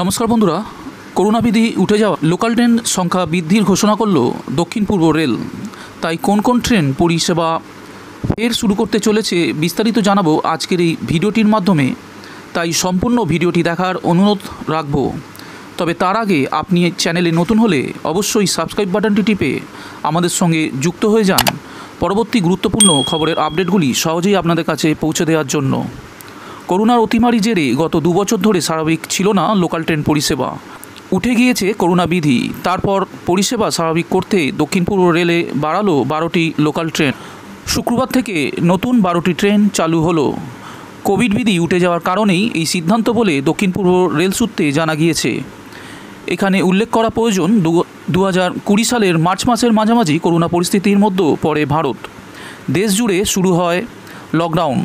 নমস্কার বন্ধুরা, করোনাবিধি উঠে যাওয়া লোকাল ট্রেন সংখ্যা বৃদ্ধির ঘোষণা করল দক্ষিণ পূর্ব রেল। তাই কোন কোন ট্রেন পরিষেবা ফের শুরু করতে চলেছে বিস্তারিত জানাবো আজকের এই ভিডিওটির মাধ্যমে। তাই সম্পূর্ণ ভিডিওটি দেখার অনুরোধ রাখব। তবে তার আগে আপনি চ্যানেলে নতুন হলে অবশ্যই সাবস্ক্রাইব বাটনটি টিপে আমাদের সঙ্গে যুক্ত হয়ে যান পরবর্তী গুরুত্বপূর্ণ খবরের আপডেটগুলি সহজেই আপনাদের কাছে পৌঁছে দেওয়ার জন্য। করোনার অতিমারি জেরে গত 2 বছর ধরে স্বাভাবিক ছিল না লোকাল ট্রেন পরিষেবা। উঠে গিয়েছে করোনা বিধি। তারপর পরিষেবা স্বাভাবিক করতে দক্ষিণ পূর্ব রেলে বাড়ালো 12টি লোকাল ট্রেন। শুক্রবার থেকে নতুন 12টি ট্রেন চালু হলো। কোভিড বিধি উঠে যাওয়ার কারণেই এই সিদ্ধান্ত বলে দক্ষিণ পূর্ব রেল সূত্রে জানা গিয়েছে। এখানে উল্লেখ করা প্রয়োজন 2020 সালের মার্চ মাসের মাঝামাঝি করোনা পরিস্থিতির মধ্যে পড়ে ভারত। দেশ জুড়ে শুরু হয় লকডাউন।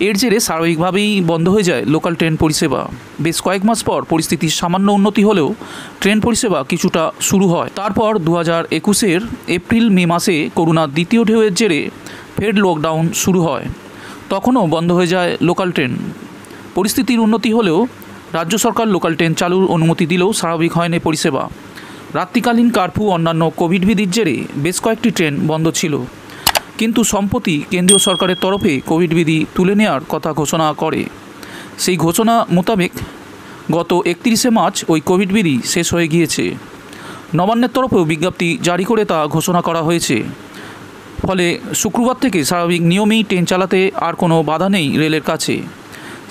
এর জেরে স্বাভাবিকভাবেই বন্ধ হয়ে যায় লোকাল ট্রেন পরিষেবা। বেশ কয়েক মাস পর পরিস্থিতির সামান্য উন্নতি হলেও ট্রেন পরিষেবা কিছুটা শুরু হয়। তারপর 2021-এর এপ্রিল-মে মাসে করোনার দ্বিতীয় ঢেউয়ের জেরে ফের লকডাউন শুরু হয়। তখনও বন্ধ হয়ে যায় লোকাল ট্রেন। পরিস্থিতির উন্নতি হলেও রাজ্য সরকার লোকাল ট্রেন চালুর অনুমতি দিলেও স্বাভাবিক হয়নি পরিষেবা। রাত্রিকালীন কারফিউ অন্যান্য কোভিড বিধির জেরে বেশ কয়েকটি ট্রেন বন্ধ ছিল। কিন্তু সম্প্রতি কেন্দ্রীয় সরকারের তরফে কোভিড বিধি তুলে নেওয়ার কথা ঘোষণা করে। সেই ঘোষণা মোতাবেক গত 31শে মার্চ ওই কোভিড বিধি শেষ হয়ে গিয়েছে। নবান্নের তরফেও বিজ্ঞপ্তি জারি করে তা ঘোষণা করা হয়েছে। ফলে শুক্রবার থেকে স্বাভাবিক নিয়মেই ট্রেন চালাতে আর কোনো বাধা নেই রেলের কাছে।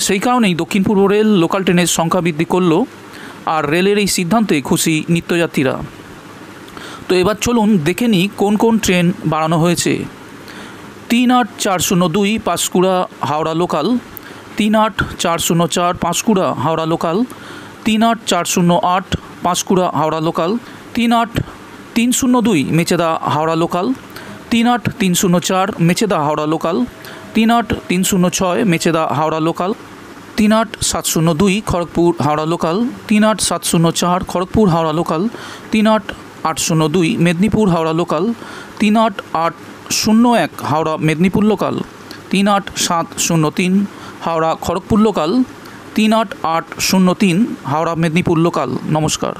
সেই কারণেই দক্ষিণ পূর্ব রেল লোকাল ট্রেনের সংখ্যা বৃদ্ধি করল। আর রেলের এই সিদ্ধান্তে খুশি নিত্যযাত্রীরা। তো এবার চলুন দেখে নিই কোন কোন ট্রেন বাড়ানো হয়েছে। 38402 Panskura Howrah local, 38404 Panskura Howrah local, 38408 Panskura Howrah local, 38302 Mecheda Howrah local, 38304 Mecheda Howrah local, 38306 Mecheda Howrah local, 38702 Kharagpur Howrah local, 38704 Kharagpur Howrah local, 38802 Medinipur Howrah local, 38801 Howrah Medinipur local, 38703 Howrah Kharagpur local, 38803 Howrah Medinipur local. নমস্কার।